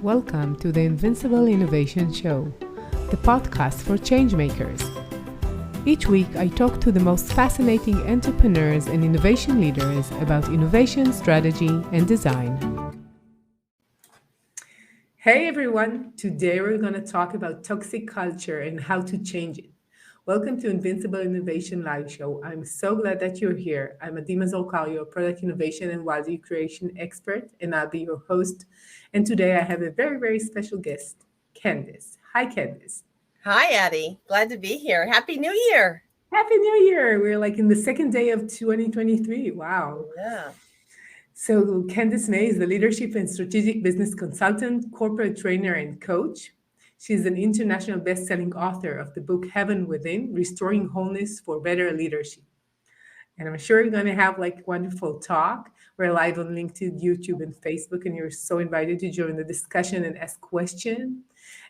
Welcome to the Invincible Innovation Show, the podcast for changemakers. Each week, I talk to the most fascinating entrepreneurs and innovation leaders about innovation, strategy, and design. Hey everyone, today we're going to talk about toxic culture and how to change it. Welcome to Invincible Innovation Live Show. I'm so glad that you're here. I'm Mazor, Kario, product innovation and value creation expert, and I'll be your host. And today I have a very, very special guest, Candace. Hi, Candace. Hi, Addie. Glad to be here. Happy New Year. Happy New Year. We're like in the second day of 2023. Wow. Yeah. So, Candace Mae is the leadership and strategic business consultant, corporate trainer, and coach. She's an international best-selling author of the book Heaven Within: Restoring Wholeness for Better Leadership. And I'm sure you're going to have like wonderful talk. We're live on LinkedIn, YouTube, and Facebook, and you're so invited to join the discussion and ask questions.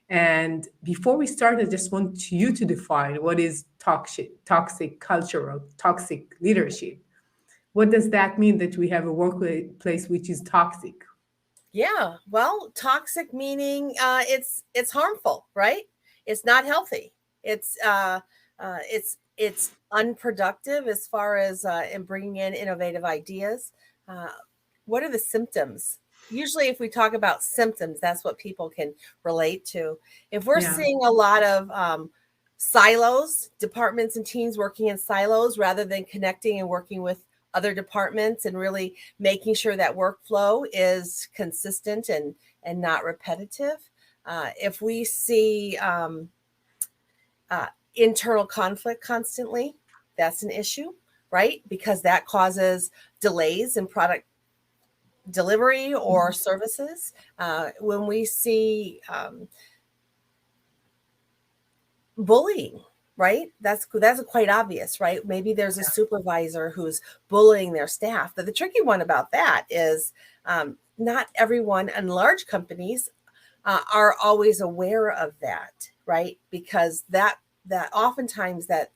And before we start, I just want you to define what is toxic culture or toxic leadership. What does that mean that we have a workplace which is toxic? Yeah. Well, toxic meaning it's harmful, right? It's not healthy. It's unproductive as far as in bringing in innovative ideas. What are the symptoms? Usually, if we talk about symptoms, that's what people can relate to. If we're seeing a lot of silos, departments and teams working in silos rather than connecting and working with other departments and really making sure that workflow is consistent and not repetitive. If we see internal conflict constantly, that's an issue, right? Because that causes delays in product delivery or services. When we see bullying, right? That's quite obvious, right? Maybe there's a supervisor who's bullying their staff. But the tricky one about that is not everyone in large companies are always aware of that, right? Because that oftentimes that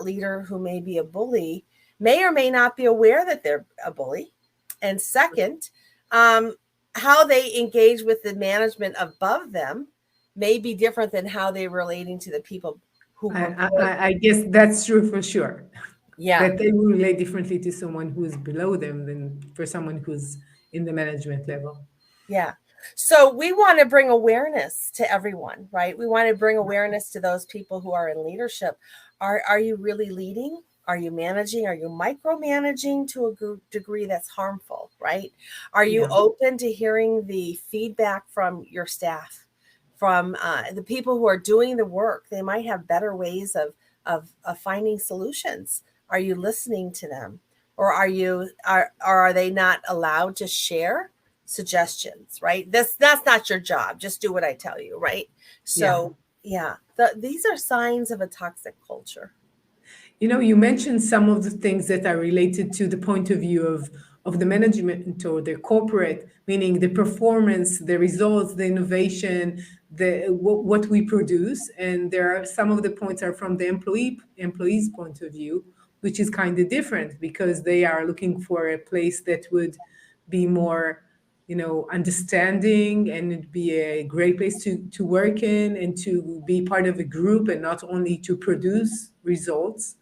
leader who may be a bully may or may not be aware that they're a bully. And second, how they engage with the management above them may be different than how they're relating to the people who I guess that's true for sure. Yeah. That they will relate differently to someone who's below them than for someone who's in the management level. Yeah. So we want to bring awareness to everyone, right? We want to bring awareness to those people who are in leadership. Are you really leading? Are you managing? Are you micromanaging to a degree that's harmful, right? Are you open to hearing the feedback from your staff, from the people who are doing the work? They might have better ways of finding solutions. Are you listening to them? Or are they not allowed to share suggestions, right? That's not your job. Just do what I tell you, right? So these are signs of a toxic culture. You know, you mentioned some of the things that are related to the point of view of the management or the corporate, meaning the performance, the results, the innovation, what we produce. And there are some of the points are from the employee's point of view, which is kind of different because they are looking for a place that would be more, understanding, and it'd be a great place to work in and to be part of a group and not only to produce results.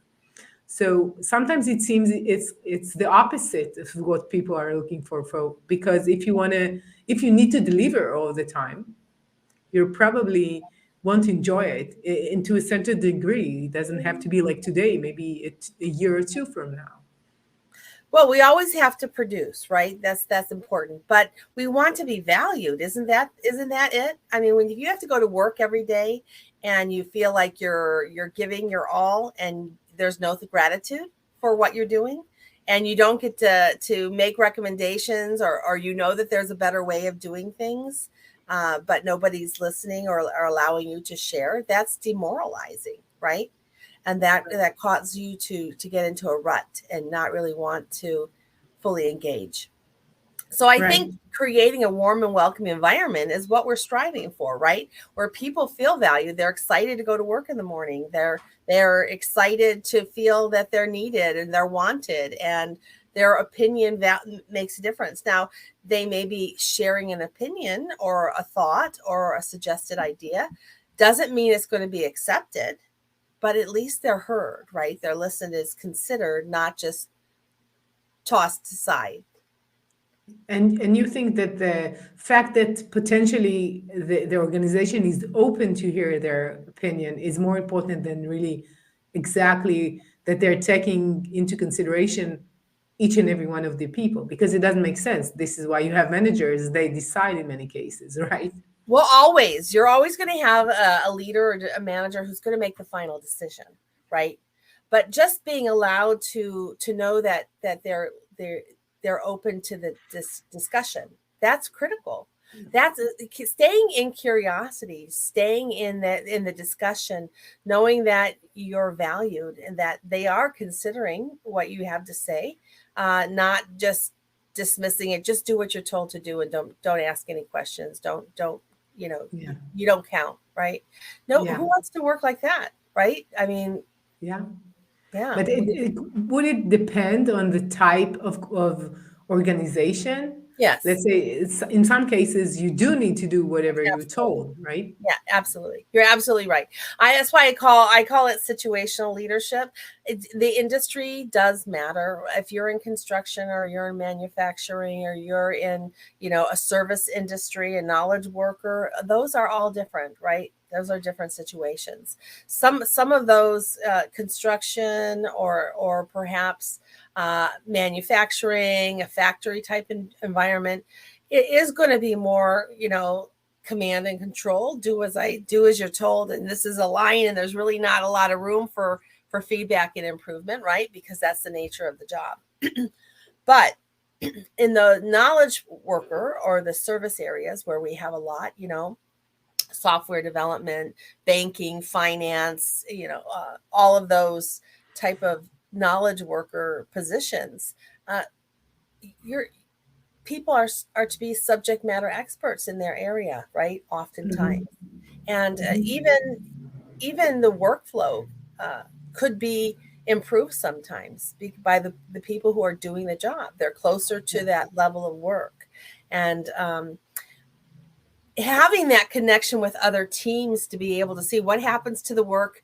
So sometimes it seems it's the opposite of what people are looking for because if you need to deliver all the time, you probably won't enjoy it. And to a certain degree. It doesn't have to be like today, maybe it's a year or two from now. Well, we always have to produce, right? That's important, but we want to be valued. Isn't that it? I mean, when you have to go to work every day and you feel like you're giving your all and there's no gratitude for what you're doing, and you don't get to make recommendations or that there's a better way of doing things, but nobody's listening or allowing you to share, that's demoralizing, right? And that causes you to get into a rut and not really want to fully engage. So I think creating a warm and welcoming environment is what we're striving for, right? Where people feel valued. They're excited to go to work in the morning. They're excited to feel that they're needed and they're wanted. And Their opinion that makes a difference. Now, they may be sharing an opinion or a thought or a suggested idea. Doesn't mean it's going to be accepted, but at least they're heard, right? Their listen is considered, not just tossed aside. And you think that the fact that potentially the organization is open to hear their opinion is more important than really exactly that they're taking into consideration each and every one of the people, because it doesn't make sense. This is why you have managers, they decide in many cases, right? Well, always, you're always going to have a leader or a manager who's going to make the final decision, right? But just being allowed to know that they're open to the discussion, that's critical. That's staying in curiosity, staying in the discussion, knowing that you're valued and that they are considering what you have to say, not just dismissing it. Just do what you're told to do and don't ask any questions. Don't Yeah. you don't count, right? No, Yeah. who wants to work like that, right? I mean, Yeah. yeah. But would it depend on the type of organization? Yes. Let's say in some cases you do need to do whatever you're Absolutely. told, right? Yeah, absolutely. You're absolutely right. That's why I call it situational leadership. The industry does matter. If you're in construction or you're in manufacturing or you're in, a service industry, a knowledge worker, those are all different, right? Those are different situations. Some of those construction or perhaps manufacturing, a factory type environment, it is going to be more, command and control. Do as you're told, and this is a line, and there's really not a lot of room for feedback and improvement, right? Because that's the nature of the job. But in the knowledge worker or the service areas where we have a lot, software development, banking, finance, all of those type of knowledge worker positions, you're people are to be subject matter experts in their area, right? Oftentimes, and even the workflow could be improved sometimes by the people who are doing the job. They're closer to that level of work, and having that connection with other teams to be able to see what happens to the work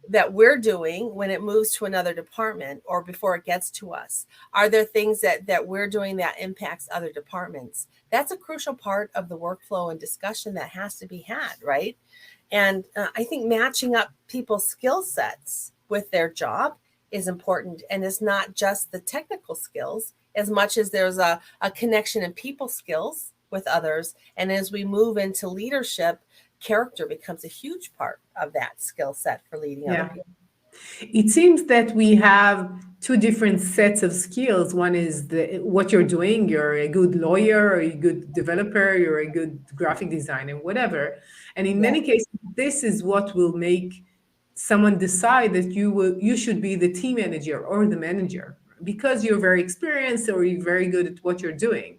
that we're doing when it moves to another department or before it gets to us. Are there things that we're doing that impacts other departments? That's a crucial part of the workflow and discussion that has to be had, right? And I think matching up people's skill sets with their job is important. And it's not just the technical skills as much as there's a connection in people skills with others. And as we move into leadership, character becomes a huge part of that skill set for leading other people. It seems that we have two different sets of skills. One is what you're doing. You're a good lawyer, or a good developer, you're a good graphic designer, whatever. And in Yeah, many cases, this is what will make someone decide that you should be the team manager or the manager because you're very experienced or you're very good at what you're doing.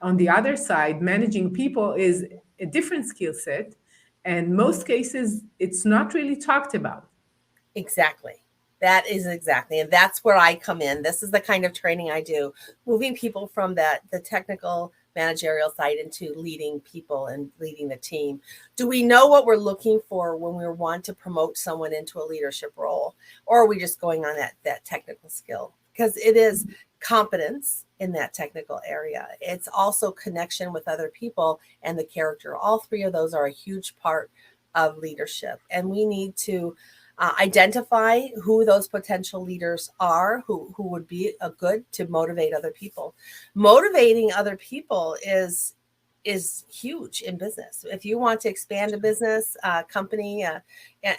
On the other side, managing people is a different skill set, and most cases it's not really talked about. exactly. That is exactly. And that's where I come in. This is the kind of training I do, moving people from the technical managerial side into leading people and leading the team. Do we know what we're looking for when we want to promote someone into a leadership role? Or are we just going on that technical skill? Because it is competence in that technical area. It's also connection with other people and the character. All three of those are a huge part of leadership. And we need to identify who those potential leaders are, who would be a good to motivate other people. Motivating other people is huge in business. If you want to expand a business company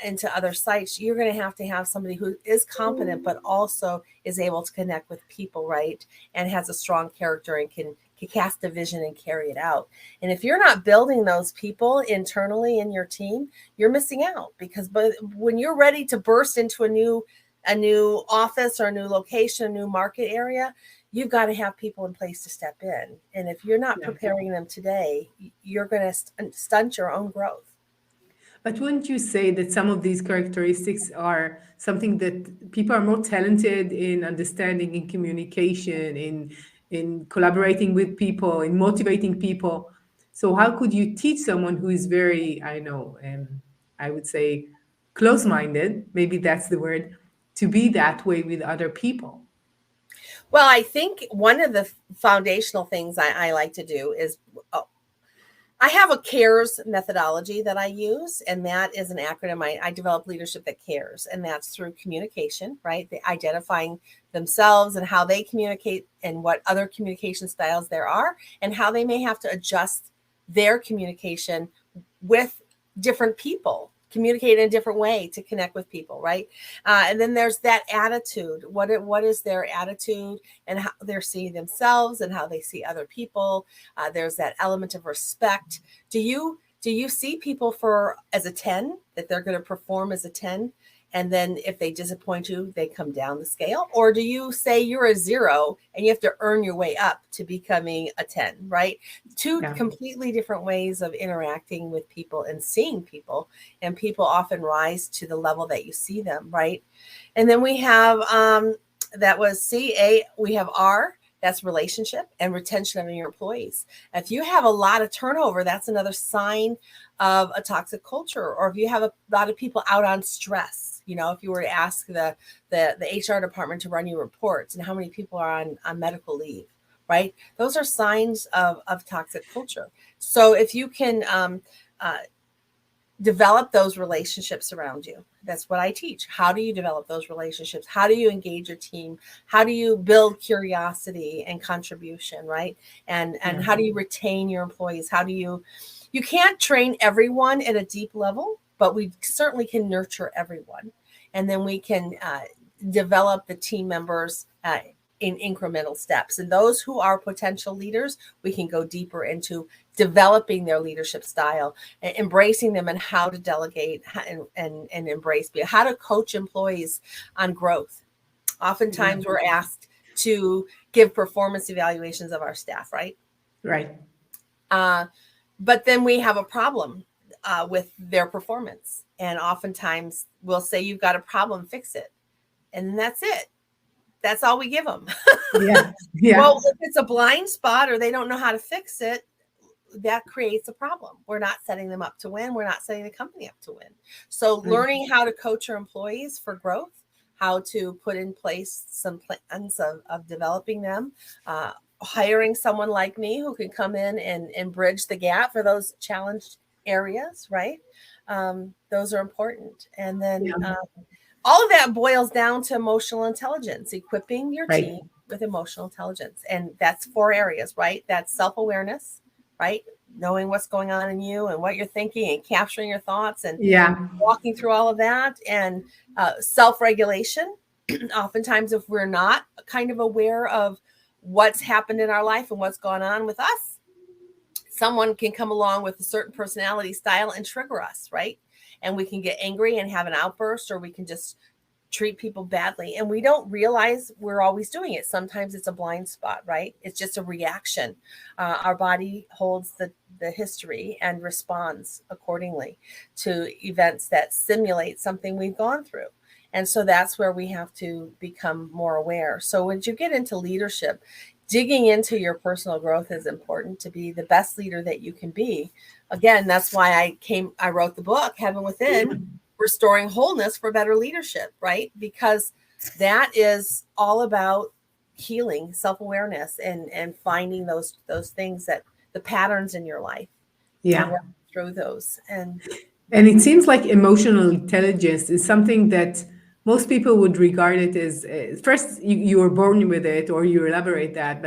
into other sites, you're going to have somebody who is competent, but also is able to connect with people, right? And has a strong character and can cast a vision and carry it out. And if you're not building those people internally in your team, you're missing out, because when you're ready to burst into a new office or a new location, a new market area, you've got to have people in place to step in. And if you're not preparing them today, you're going to stunt your own growth. But wouldn't you say that some of these characteristics are something that people are more talented in understanding, in communication, in collaborating with people, in motivating people? So how could you teach someone who is very, I know, I would say close-minded, maybe that's the word, to be that way with other people? Well, I think one of the foundational things I like to do is I have a CARES methodology that I use, and that is an acronym. I develop leadership that cares, and that's through communication, right? The identifying themselves and how they communicate and what other communication styles there are, and how they may have to adjust their communication with different people, communicate in a different way to connect with people, right? And then there's that attitude. What is their attitude and how they're seeing themselves and how they see other people? There's that element of respect. Do you see people for as a 10, that they're going to perform as a 10? And then if they disappoint you, they come down the scale? Or do you say you're a 0 and you have to earn your way up to becoming a 10, right? Two Yeah. completely different ways of interacting with people and seeing people. And people often rise to the level that you see them, right? And then we have, that was CA, we have R, that's relationship and retention of your employees. If you have a lot of turnover, that's another sign of a toxic culture. Or if you have a lot of people out on stress, if you were to ask the HR department to run your reports and how many people are on medical leave, right? Those are signs of toxic culture. So if you can develop those relationships around you. That's what I teach. How do you develop those relationships? How do you engage your team? How do you build curiosity and contribution, right? And how do you retain your employees? How do you can't train everyone at a deep level, but we certainly can nurture everyone. And then we can develop the team members in incremental steps. And those who are potential leaders, we can go deeper into developing their leadership style, embracing them and how to delegate and embrace, how to coach employees on growth. Oftentimes we're asked to give performance evaluations of our staff, right? Right. But then we have a problem with their performance. And oftentimes we'll say, you've got a problem, fix it. And that's it. That's all we give them. Yeah. Yeah. Well, if it's a blind spot or they don't know how to fix it, that creates a problem. We're not setting them up to win. We're not setting the company up to win. So learning how to coach your employees for growth, how to put in place some plans of developing them, hiring someone like me who can come in and bridge the gap for those challenged areas, right? Those are important. And then all of that boils down to emotional intelligence, equipping your team with emotional intelligence. And that's 4 areas, right? That's self-awareness, right? Knowing what's going on in you and what you're thinking and capturing your thoughts and walking through all of that. And self-regulation. Oftentimes, if we're not kind of aware of what's happened in our life and what's gone on with us, someone can come along with a certain personality style and trigger us, right? And we can get angry and have an outburst, or we can just treat people badly. And we don't realize we're always doing it. Sometimes it's a blind spot, right? It's just a reaction. Our body holds the history and responds accordingly to events that simulate something we've gone through. And so that's where we have to become more aware. So when you get into leadership, digging into your personal growth is important to be the best leader that you can be. Again, that's why I wrote the book, Heaven Within, Restoring Wholeness for Better Leadership, right? Because that is all about healing, self-awareness, and finding those things, that the patterns in your life. Yeah. Through those. And it seems like emotional intelligence is something that most people would regard it as first you were born with it, or you elaborate that,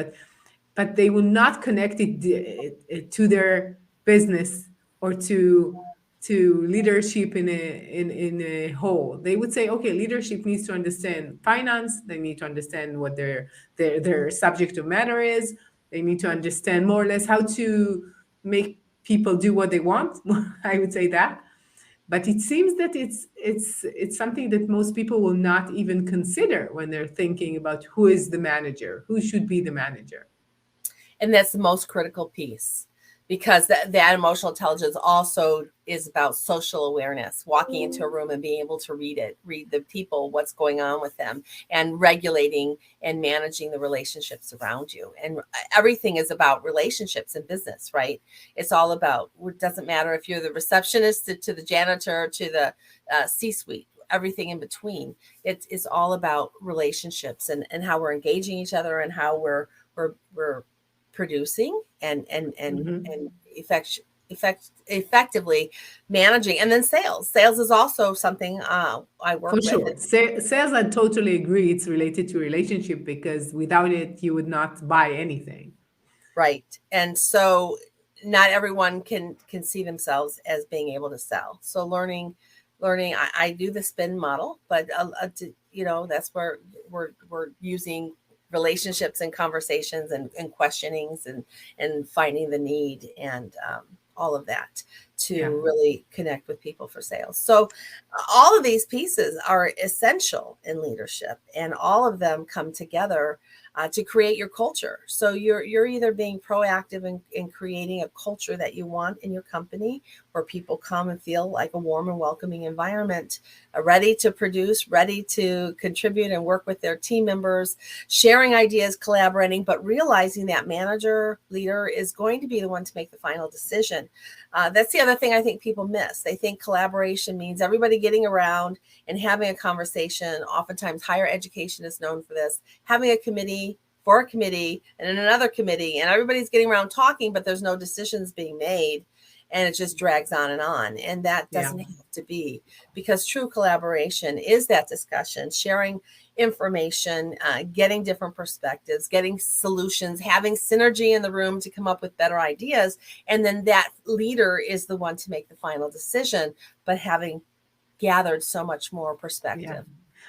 but they will not connect it to their business or to leadership in a whole. They would say, okay, leadership needs to understand finance. They need to understand what their subject of matter is. They need to understand more or less how to make people do what they want. I would say that. But it seems that it's something that most people will not even consider when they're thinking about who is the manager, who should be the manager. And that's the most critical piece. because that emotional intelligence also is about social awareness, walking into a room and being able to read the people, what's going on with them, and regulating and managing the relationships around you. And everything is about relationships in business, right? It's all about, it doesn't matter if you're the receptionist to the janitor to the C-suite, everything in between. It's all about relationships and how we're engaging each other and how we're producing and effectively managing. And then sales is also something I work For with. sure. Sales, I totally agree. It's related to relationship because without it, you would not buy anything. Right. And so not everyone can see themselves as being able to sell. So learning, I do the spin model, but that's where we're using relationships and conversations and questionings and finding the need and all of that to really connect with people for sales. So all of these pieces are essential in leadership, and all of them come together to create your culture. So you're either being proactive in creating a culture that you want in your company, where people come and feel like a warm and welcoming environment, ready to produce, ready to contribute and work with their team members, sharing ideas, collaborating, but realizing that manager, leader is going to be the one to make the final decision. That's the other thing I think people miss. They think collaboration means everybody getting around and having a conversation. Oftentimes higher education is known for this, having a committee for a committee and then another committee, and everybody's getting around talking, but there's no decisions being made, and it just drags on. And that doesn't have to be, because true collaboration is that discussion, sharing information, getting different perspectives, getting solutions, having synergy in the room to come up with better ideas. And then that leader is the one to make the final decision, but having gathered so much more perspective. Yeah.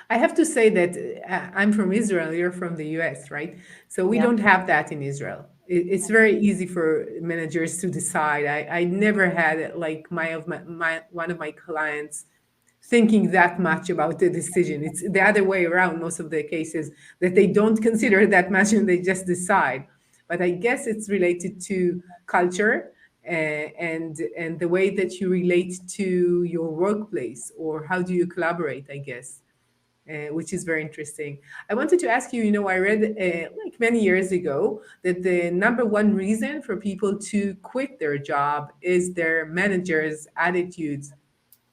I have to say that I'm from Israel, you're from the US, right? So we Yeah. don't have that in Israel. It's very easy for managers to decide. I never had like one of my clients thinking that much about the decision. It's the other way around most of the cases, that they don't consider that much and they just decide. But I guess it's related to culture and the way that you relate to your workplace, or how do you collaborate, I guess. Which is very interesting. I wanted to ask you, I read like many years ago that the number one reason for people to quit their job is their manager's attitudes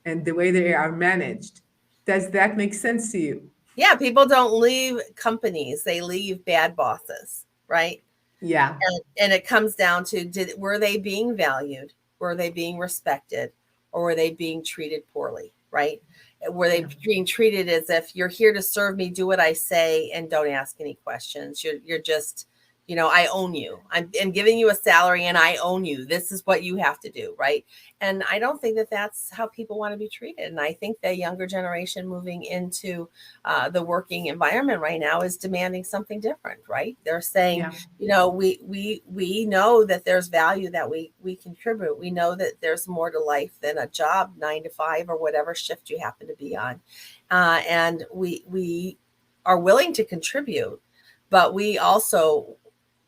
and the way they are managed. Does that make sense to you? Yeah, people don't leave companies, they leave bad bosses, right? Yeah. And it comes down to, were they being valued? Were they being respected? Or were they being treated poorly, right? Were they being treated as if you're here to serve me, do what I say, and don't ask any questions? You're just, I own you. I'm giving you a salary and I own you. This is what you have to do, right? And I don't think that that's how people want to be treated. And I think the younger generation moving into the working environment right now is demanding something different, right? They're saying, we know that there's value that we contribute. We know that there's more to life than a job, 9 to 5 or whatever shift you happen to be on. And we are willing to contribute, but we also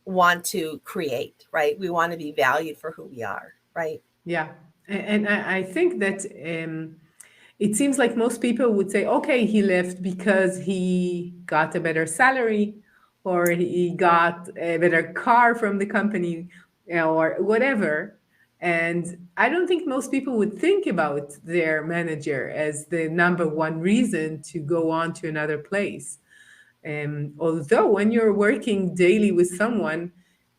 want to create, right? We want to be valued for who we are, right? Yeah. And I think that it seems like most people would say, okay, he left because he got a better salary, or he got a better car from the company, or whatever. And I don't think most people would think about their manager as the number one reason to go on to another place. Although when you're working daily with someone,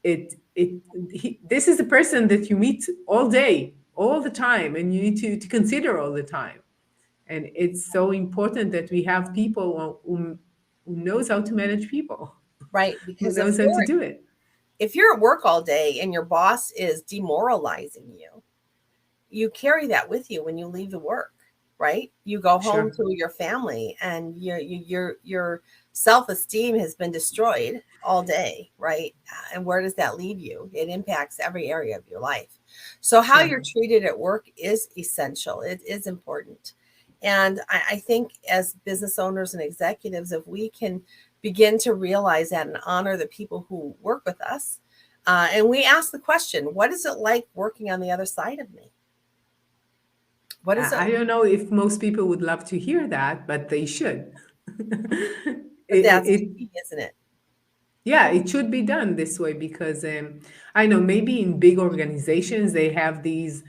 this is a person that you meet all day, all the time, and you need to consider all the time. And it's so important that we have people who knows how to manage people, Right. who Because knows how to do it. if you're at work all day and your boss is demoralizing you, you carry that with you when you leave the work, right? You go home Sure. to your family and your self-esteem has been destroyed all day, right? And where does that leave you? It impacts every area of your life. So how Sure. you're treated at work is essential. It is important. And I think as business owners and executives, if we can begin to realize that and honor the people who work with us, And we ask the question, what is it like working on the other side of me? What is it? I don't know if most people would love to hear that, but they should. But that's It, key, isn't it? yeah, it should be done this way because I know maybe in big organizations they have these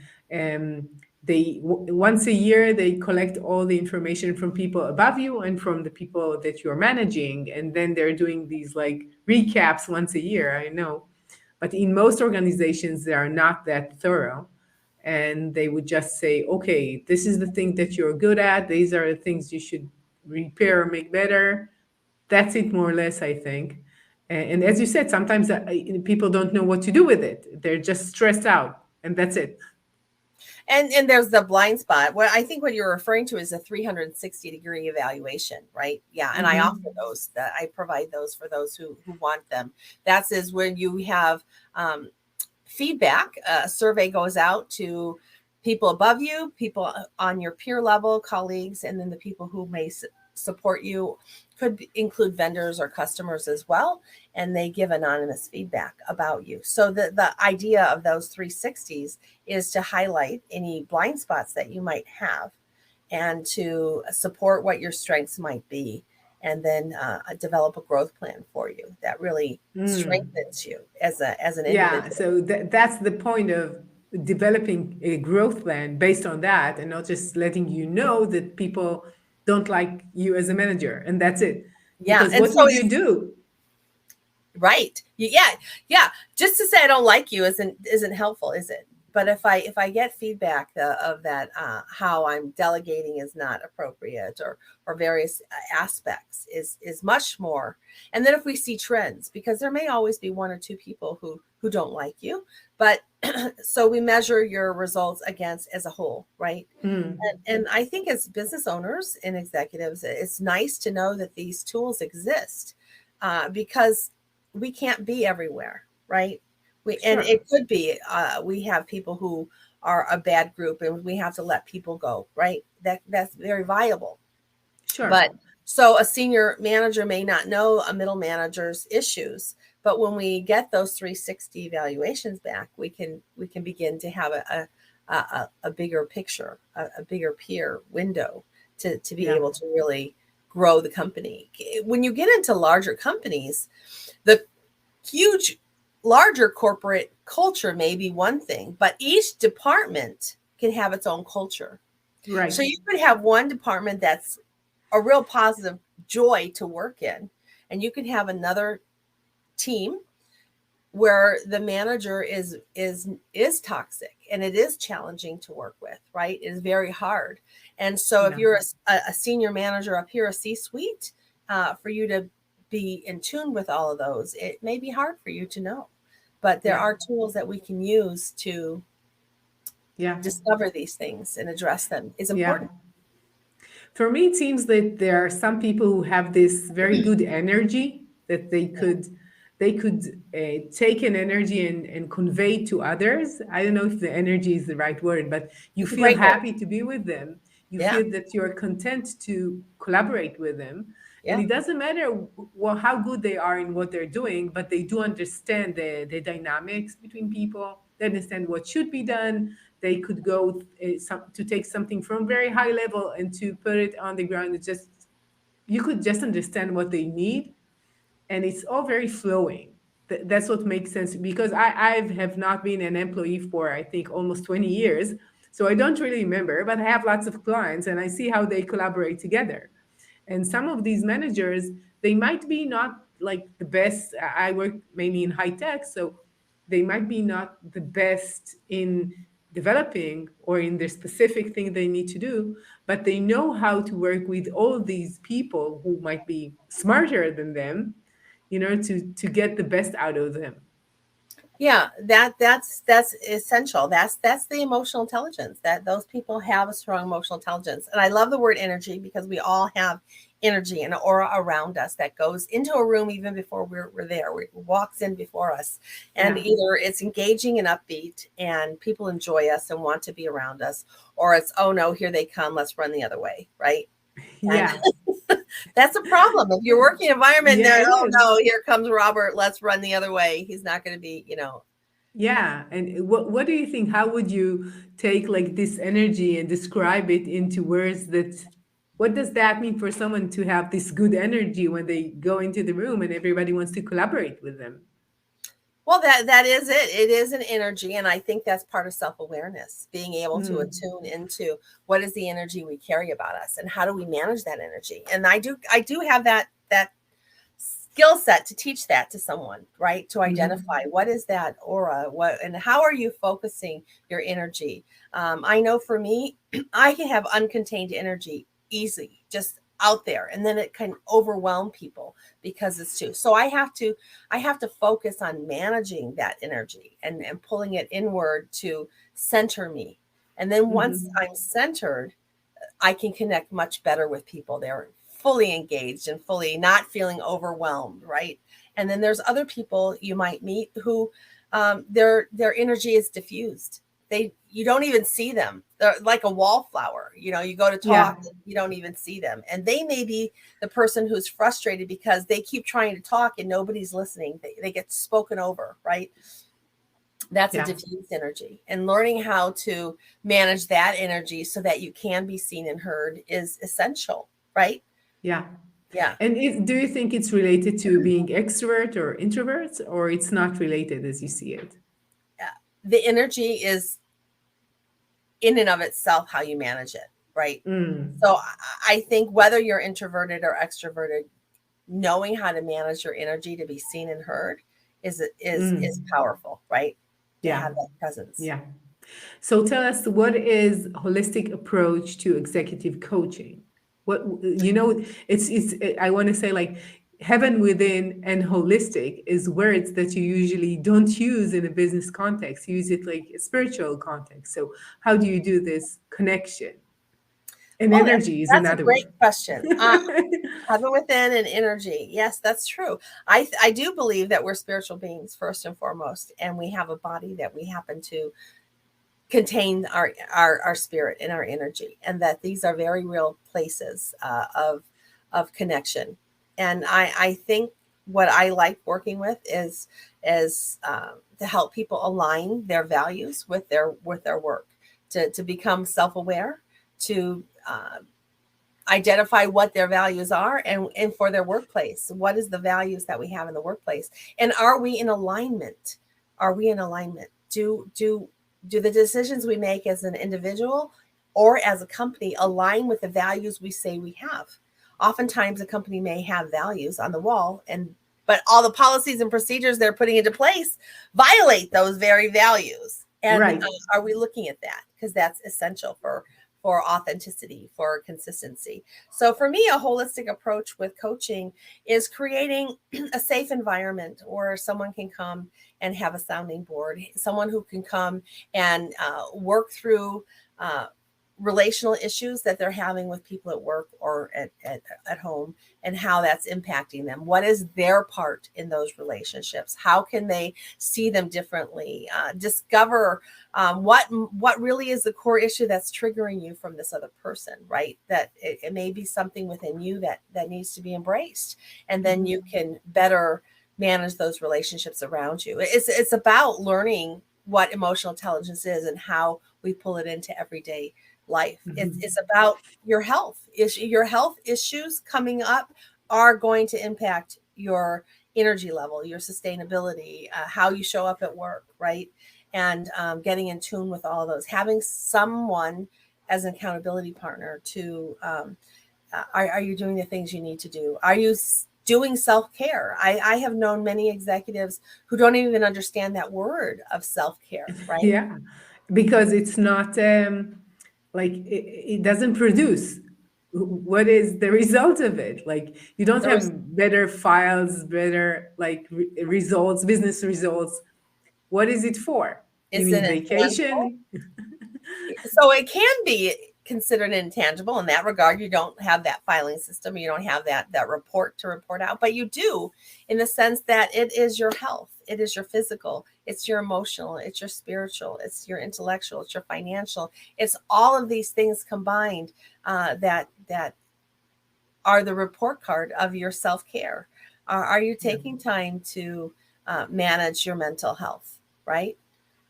once a year they collect all the information from people above you and from the people that you're managing, and then they're doing these like recaps once a year. I know, but in most organizations they are not that thorough, and they would just say, okay, this is the thing that you're good at. These are the things you should repair or make better. That's it, more or less, I think. And as you said, sometimes people don't know what to do with it. They're just stressed out, and that's it. And there's the blind spot. What I think what you're referring to is a 360-degree evaluation, right? Yeah, and I offer those. That I provide those for those who want them. That's is when you have feedback. A survey goes out to people above you, people on your peer level, colleagues, and then the people who may support you. Could include vendors or customers as well, and they give anonymous feedback about you. So the idea of those 360s is to highlight any blind spots that you might have and to support what your strengths might be, and then develop a growth plan for you that really strengthens you as an Yeah, individual. so that's the point of developing a growth plan based on that, and not just letting you know that people don't like you as a manager, and that's it. Yeah, Because and what so would you do? right. Yeah. Just to say I don't like you isn't helpful, is it? But if I get feedback of that, how I'm delegating is not appropriate, or various aspects is much more. And then if we see trends, because there may always be one or two people who don't like you, but so we measure your results against as a whole, right? And I think as business owners and executives, it's nice to know that these tools exist, because we can't be everywhere, right? And Sure, it could be we have people who are a bad group and we have to let people go, right? That's very viable. sure. But so a senior manager may not know a middle manager's issues, but when we get those 360 evaluations back, we can begin to have a bigger picture, a bigger peer window to be Yeah, able to really grow the company. When you get into larger companies, the huge, larger corporate culture may be one thing, but each department can have its own culture. So right. you could have one department that's a real positive joy to work in, and you can have another team where the manager is toxic and it is challenging to work with, right? It is very hard. And so if Yeah, you're a senior manager up here, a C-suite, for you to be in tune with all of those, it may be hard for you to know. But there yeah, are tools that we can use to yeah, discover these things and address them is yeah. important. For me, it seems that there are some people who have this very good energy that Yeah, they could take an energy and convey to others. I don't know if the energy is the right word, but you it's a feel great word. happy to be with them. You Yeah, feel that you're content to collaborate with them. And yeah, it doesn't matter how good they are in what they're doing, but they do understand the dynamics between people. They understand what should be done. They could go to take something from very high level and to put it on the ground. It's just, you could just understand what they need, and it's all very flowing. That's what makes sense, because I have not been an employee for, I think, almost 20 years. So I don't really remember, but I have lots of clients and I see how they collaborate together. And some of these managers, they might be not like the best. I work mainly in high tech, so they might be not the best in developing or in the specific thing they need to do, but they know how to work with all these people who might be smarter than them, to get the best out of them. yeah. That's essential. That's the emotional intelligence, that those people have a strong emotional intelligence. And I love the word energy, because we all have energy and aura around us that goes into a room even before we're there. It walks in before us, and Yeah. either it's engaging and upbeat and people enjoy us and want to be around us, or it's, oh no, here they come, let's run the other way, right? And Yeah. That's a problem. If your working environment, Yeah, there, it oh is. no, here comes Robert. Let's run the other way. He's not going to be, Yeah. And what do you think? How would you take like this energy and describe it into words that what does that mean for someone to have this good energy when they go into the room and everybody wants to collaborate with them? Well, that is it. It is an energy, and I think that's part of self-awareness, being able to Mm, attune into what is the energy we carry about us and how do we manage that energy. And I do have that skill set to teach that to someone, right? To identify mhm, what is that aura, what and how are you focusing your energy. I know for me, I can have uncontained energy easily, just out there, and then it can overwhelm people because it's too. So I have to focus on managing that energy and pulling it inward to center me. And then once mhm. I'm centered, I can connect much better with people. They're fully engaged and fully not feeling overwhelmed, right? And then there's other people you might meet who their energy is diffused. You don't even see them. They're like a wallflower. You go to Yeah, talk, you don't even see them. And they may be the person who's frustrated because they keep trying to talk and nobody's listening. They get spoken over, right? That's a yeah, diffused energy, and learning how to manage that energy so that you can be seen and heard is essential, right? yeah. Yeah. And do you think it's related to being extrovert or introvert, or it's not related as you see it? Yeah. The energy is in and of itself how you manage it, right? Mm, So I think whether you're introverted or extroverted, knowing how to manage your energy to be seen and heard is mm, powerful, right? To yeah, have that presence. yeah. So tell us, what is holistic approach to executive coaching? What it's I want to say like heaven within and holistic is words that you usually don't use in a business context. You use it like a spiritual context. So how do you do this connection? And Oh, energy is that's a another great one. question. Heaven within and energy. Yes, that's true. I do believe that we're spiritual beings first and foremost, and we have a body that we happen to contain our spirit and our energy, and that these are very real places of connection. And I think what I like working with is to help people align their values with their work, to become self-aware, to identify what their values are, and for their workplace, what is the values that we have in the workplace, and are we in alignment? Do the decisions we make as an individual or as a company align with the values we say we have? Oftentimes a company may have values on the wall, and but all the policies and procedures they're putting into place violate those very values. And Right. are we looking at that? Because that's essential for authenticity, for consistency. So for me, a holistic approach with coaching is creating a safe environment where someone can come and have a sounding board, someone who can come and work through uh, relational issues that they're having with people at work or at home, and how that's impacting them. What is their part in those relationships? How can they see them differently? Discover what really is the core issue that's triggering you from this other person, right? That it may be something within you that needs to be embraced, and then you Mhm. can better manage those relationships around you. It's about learning what emotional intelligence is and how we pull it into everyday life. It's Mhm. about your health. Your health issues coming up are going to impact your energy level, your sustainability, how you show up at work, right? And getting in tune with all of those, having someone as an accountability partner to are you doing the things you need to do? Are you doing self-care? I have known many executives who don't even understand that word of self-care, right? Yeah, because it's not like it doesn't produce. What is the result of it? Like you don't There was have better files, better like results, business results. What is it for? You Is mean it intangible? vacation? So it can be considered intangible in that regard. You don't have that filing system, you don't have that report to report out, but you do, in the sense that it is your health, it is your physical, it's your emotional, it's your spiritual, it's your intellectual, it's your financial, it's all of these things combined that are the report card of your self-care. Are you taking time to manage your mental health, right?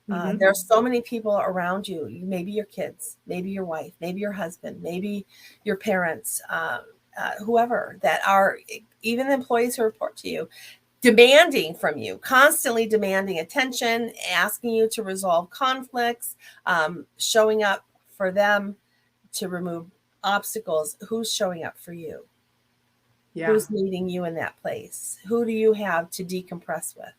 There are so many people around you, maybe your kids, maybe your wife, maybe your husband, maybe your parents, whoever, that are even the employees who report to you, demanding from you, constantly demanding attention, asking you to resolve conflicts, showing up for them to remove obstacles. Who's showing up for you? Yeah. Who's meeting you in that place? Who do you have to decompress with?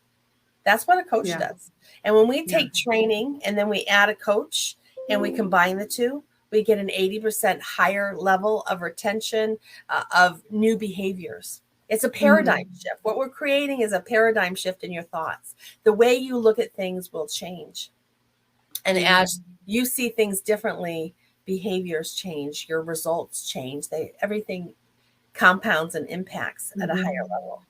That's what a coach Yeah. does. And when we Yeah. take training and then we add a coach and we combine the two, we get an 80% higher level of retention of new behaviors. It's a paradigm shift. What we're creating is a paradigm shift in your thoughts. The way you look at things will change. And Yeah. as you see things differently, behaviors change, your results change. Everything compounds and impacts at a higher level.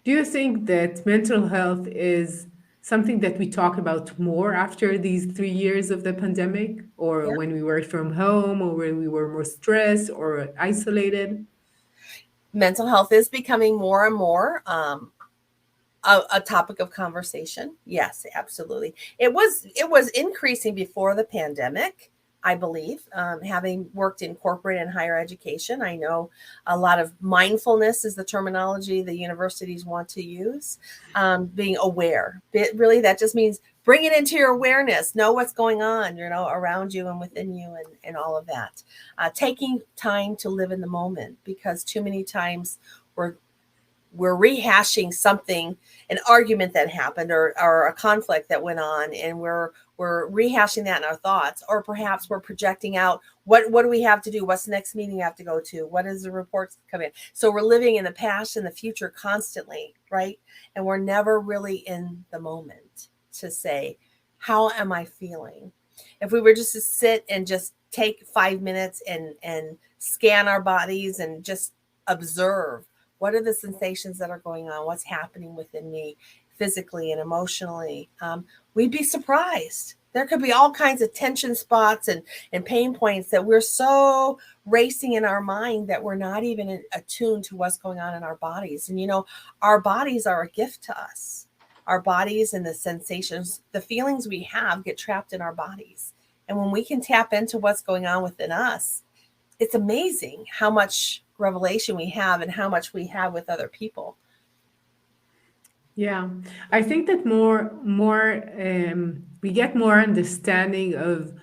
Do you think that mental health is something that we talk about more after these 3 years of the pandemic, or Yeah. when we worked from home, or when we were more stressed or isolated? Mental health is becoming more and more a topic of conversation. Yes, absolutely. It was increasing before the pandemic, I believe. Having worked in corporate and higher education, I know a lot of mindfulness is the terminology the universities want to use. Being aware, really, that just means bring it into your awareness. Know what's going on, around you and within you, and all of that. Taking time to live in the moment, because too many times we're rehashing something, an argument that happened, or a conflict that went on, and we're rehashing that in our thoughts, or perhaps we're projecting out what do we have to do, what's the next meeting we have to go to, what is the reports come in. So we're living in the past and the future constantly, right? And we're never really in the moment to say, how am I feeling? If we were just to sit and just take 5 minutes and scan our bodies and just observe, what are the sensations that are going on? What's happening within me physically and emotionally? We'd be surprised. There could be all kinds of tension spots and pain points that we're so racing in our mind that we're not even attuned to what's going on in our bodies. And, our bodies are a gift to us. Our bodies and the sensations, the feelings we have get trapped in our bodies. And when we can tap into what's going on within us, it's amazing how much revelation we have and how much we have with other people. Yeah, I think that we get more understanding of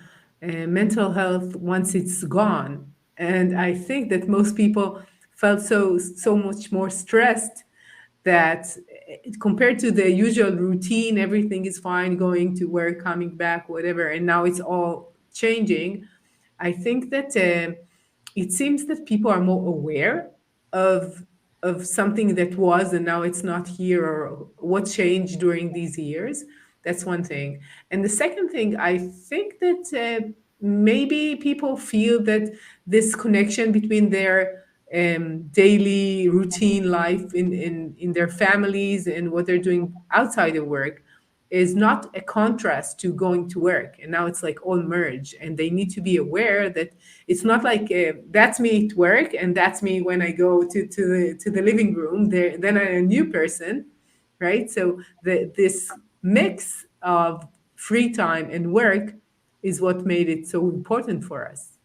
mental health once it's gone, and I think that most people felt so much more stressed that compared to the usual routine, everything is fine, going to work, coming back, whatever, and now it's all changing. I think that it seems that people are more aware of something that was and now it's not here, or what changed during these years. That's one thing. And the second thing, I think that maybe people feel that this connection between their daily routine life in their families and what they're doing outside of work is not a contrast to going to work, and now it's like all merged, and they need to be aware that it's not like that's me at work and that's me when I go to the living room there, then I'm a new person, right? So this mix of free time and work is what made it so important for us.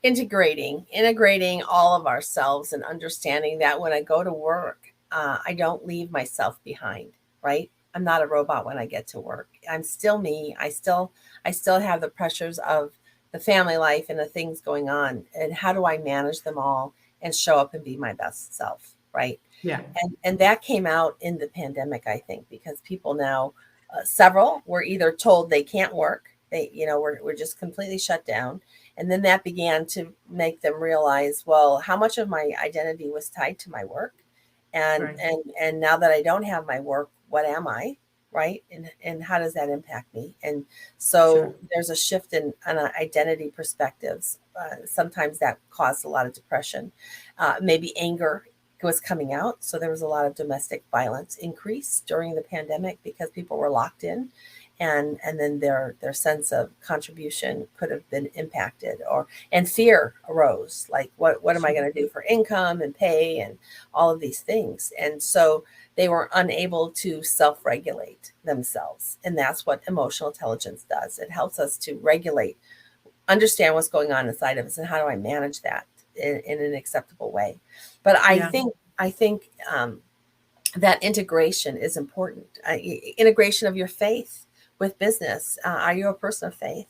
Integrating all of ourselves, and understanding that when I go to work, I don't leave myself behind, right? I'm not a robot when I get to work. I'm still me. I still have the pressures of the family life and the things going on, and how do I manage them all and show up and be my best self, right? Yeah. And that came out in the pandemic, I think, because people now, several were either told they can't work, we're just completely shut down, and then that began to make them realize, well, how much of my identity was tied to my work, and Right. and now that I don't have my work, what am I, right? And how does that impact me? And Sure. so there's a shift in on identity perspectives. Sometimes that caused a lot of depression, maybe anger was coming out. So there was a lot of domestic violence increase during the pandemic because people were locked in, and then their sense of contribution could have been impacted, and fear arose, like what am I going to do for income and pay and all of these things. And so they were unable to self-regulate themselves, and that's what emotional intelligence does. It helps us to regulate, understand what's going on inside of us, and how do I manage that in an acceptable way. But I think that integration is important. Integration of your faith with business. Are you a person of faith?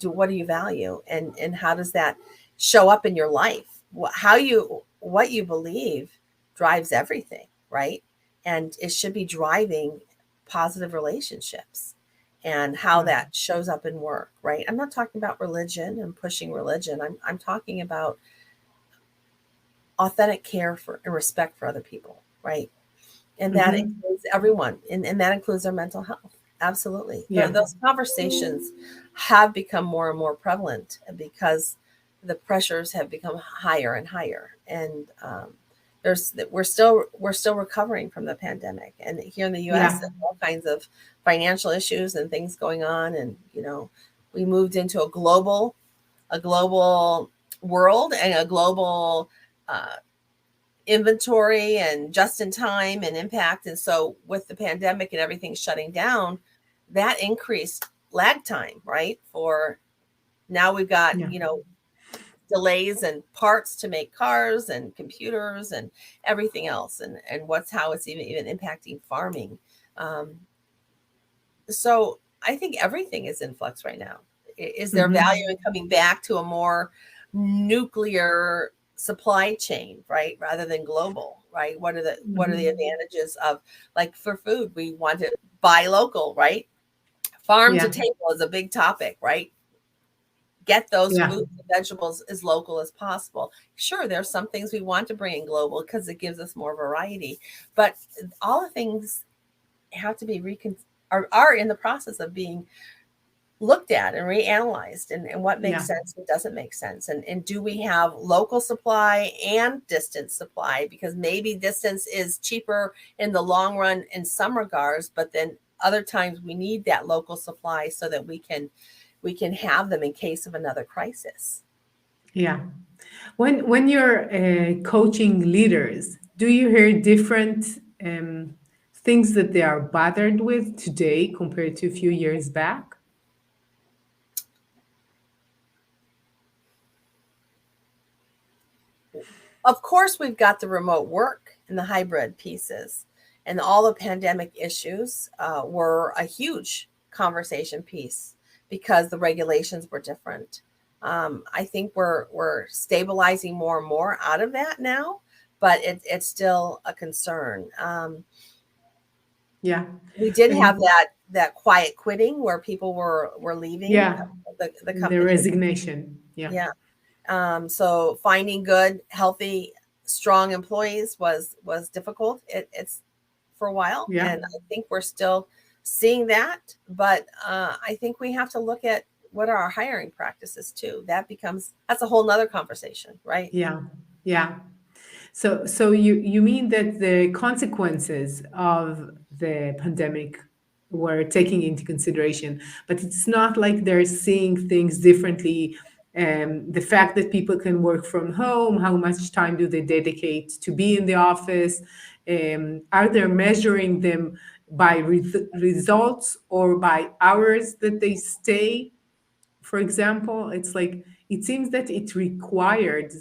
What do you value, and how does that show up in your life? What you believe drives everything, right? And it should be driving positive relationships, and how that shows up in work, right? I'm not talking about religion and pushing religion. I'm talking about authentic care for and respect for other people, right? And that includes everyone, and that includes their mental health. Absolutely. Yeah. Those conversations have become more and more prevalent because the pressures have become higher and higher. And we're still recovering from the pandemic. And here in the US, there's all kinds of financial issues and things going on. And, we moved into a global world and a global inventory and just in time and impact. And so with the pandemic and everything shutting down, that increased lag time, right? For now we've got, delays and parts to make cars and computers and everything else. And how it's even impacting farming. So I think everything is in flux right now. Is there value in coming back to a more nuclear supply chain, right, rather than global, right? What are the advantages of, like, for food, we want to buy local, right? Farm to table is a big topic, right? Get those fruits and vegetables as local as possible. Sure, there's some things we want to bring in global because it gives us more variety, but all the things have to be are in the process of being looked at and reanalyzed, and what makes sense and doesn't make sense. And do we have local supply and distance supply? Because maybe distance is cheaper in the long run in some regards, but then other times we need that local supply so that we can have them in case of another crisis. Yeah. When you're coaching leaders, do you hear different things that they are bothered with today compared to a few years back? Of course, we've got the remote work and the hybrid pieces, and all the pandemic issues were a huge conversation piece because the regulations were different. I think we're stabilizing more and more out of that now, but it's still a concern. We did have that quiet quitting where people were leaving the company. The resignation. So finding good, healthy, strong employees was difficult. It's for a while, and I think we're still seeing that. But I think we have to look at what are our hiring practices too. That's a whole nother conversation, right? Yeah. So you mean that the consequences of the pandemic were taking into consideration, but it's not like they're seeing things differently. The fact that people can work from home, how much time do they dedicate to be in the office? Are they measuring them by results or by hours that they stay? For example, it's like it seems that it required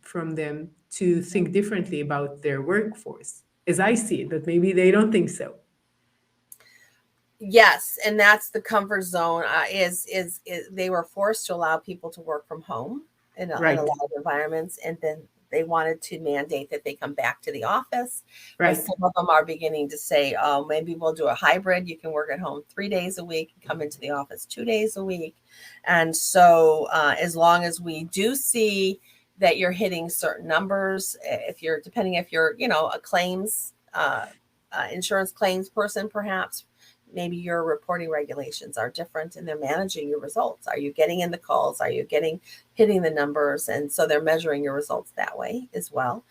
from them to think differently about their workforce, as I see it, but maybe they don't think so. Yes, and that's the comfort zone. Is they were forced to allow people to work from home in a lot of environments, and then they wanted to mandate that they come back to the office. But some of them are beginning to say, "Oh, maybe we'll do a hybrid. You can work at home 3 days a week, and come into the office 2 days a week." And so, as long as we do see that you're hitting certain numbers, if you're a claims insurance claims person, perhaps. Maybe your reporting regulations are different and they're managing your results. Are you getting in the calls? Are you hitting the numbers? And so they're measuring your results that way as well.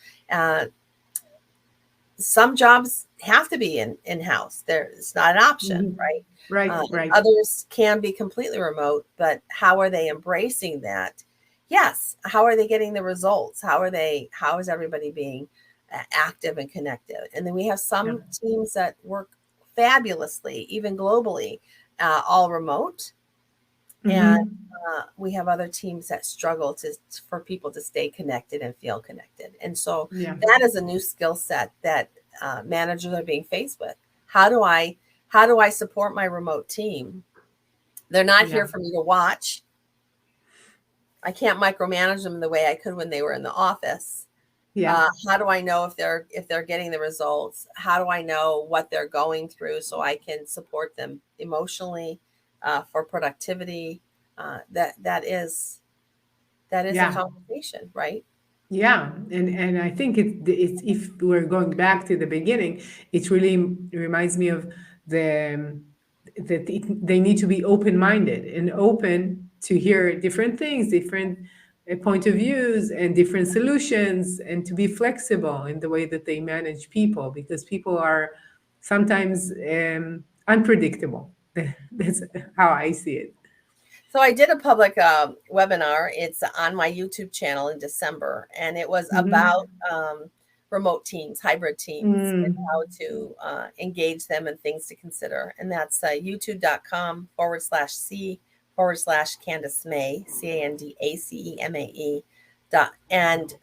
some jobs have to be in-house. It's not an option, right? Right. Others can be completely remote, but how are they embracing that? Yes. How are they getting the results? How is everybody being active and connected? And then we have some teams that work fabulously, even globally, all remote. And we have other teams that struggle for people to stay connected and feel connected. And so that is a new skill set that managers are being faced with. How do I support my remote team? They're not here for me to watch. I can't micromanage them the way I could when they were in the office. How do I know if they're getting the results? How do I know what they're going through so I can support them emotionally for productivity? That is a conversation, right? Yeah, and I think it's if we're going back to the beginning, it really reminds me of they need to be open-minded and open to hear different things, different point of views, and different solutions, and to be flexible in the way that they manage people, because people are sometimes unpredictable. That's how I see it. So I did a public webinar. It's on my YouTube channel in December, and it was about remote teams, hybrid teams, and how to engage them and things to consider. And that's youtube.com/C/Candace Mae, CANDACEMAE. And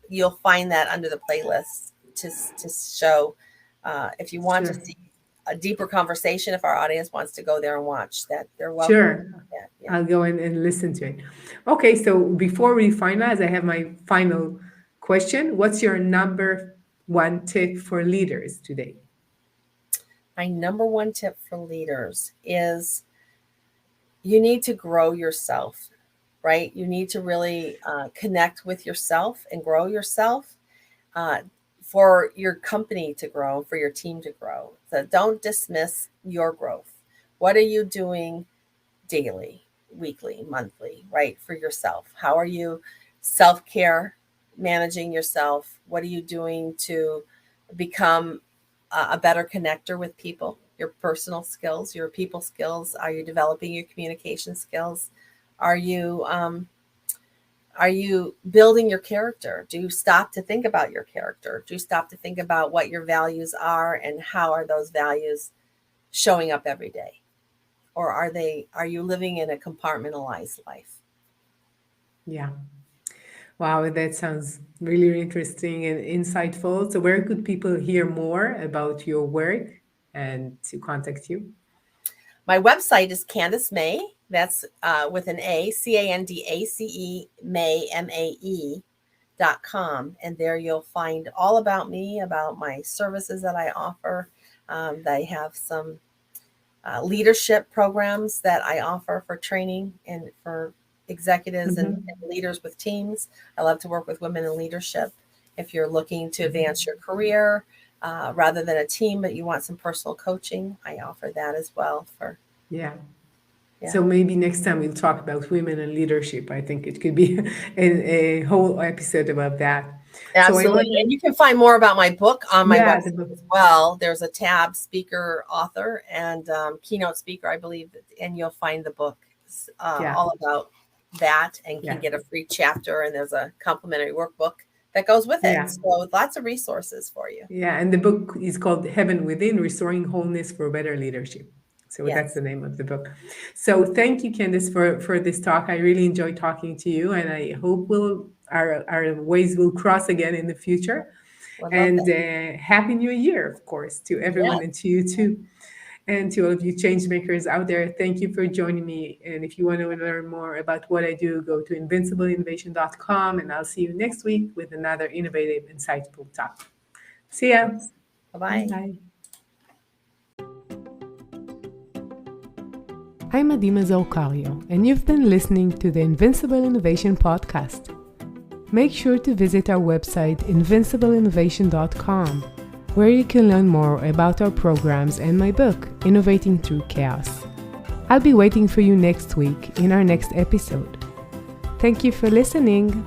you'll find that under the playlist to show if you want to see a deeper conversation. If our audience wants to go there and watch that, they're welcome. Sure. I'll go and listen to it. Okay, so before we finalize, I have my final question. What's your number one tip for leaders today? My number one tip for leaders is you need to grow yourself, right? You need to really connect with yourself and grow yourself for your company to grow, for your team to grow. So don't dismiss your growth. What are you doing daily, weekly, monthly, right, for yourself? How are you self-care, managing yourself? What are you doing to become a better connector with people? Your personal skills, your people skills. Are you developing your communication skills? Are you building your character? Do you stop to think about your character? Do you stop to think about what your values are and how are those values showing up every day? Or are you living in a compartmentalized life? Yeah. Wow, that sounds really interesting and insightful. So where could people hear more about your work and to contact you? My website is Candace Mae. That's with an A, CANDACE Mae, MAE.com. And there you'll find all about me, about my services that I offer. I have some leadership programs that I offer for training and for executives and leaders with teams. I love to work with women in leadership. If you're looking to advance your career rather than a team, but you want some personal coaching, I offer that as well. Yeah. So maybe next time we'll talk about women and leadership. I think it could be a whole episode about that. Absolutely. And you can find more about my book on my website as well. There's a tab, speaker, author, and keynote speaker, I believe, and you'll find the book all about that and can get a free chapter, and there's a complimentary workbook that goes with it. So lots of resources for you. Yeah, and the book is called Heaven Within, Restoring Wholeness for Better Leadership. So that's the name of the book. So thank you, Candace, for this talk. I really enjoyed talking to you, and I hope our ways will cross again in the future. And Happy New Year, of course, to everyone and to you too. And to all of you change makers out there, thank you for joining me. And if you want to learn more about what I do, go to invincibleinnovation.com, and I'll see you next week with another innovative, insightful talk. See ya. Bye-bye. Bye. I'm Mazor Kario, and you've been listening to the Invincible Innovation Podcast. Make sure to visit our website, invincibleinnovation.com, where you can learn more about our programs and my book, Innovating Through Chaos. I'll be waiting for you next week in our next episode. Thank you for listening.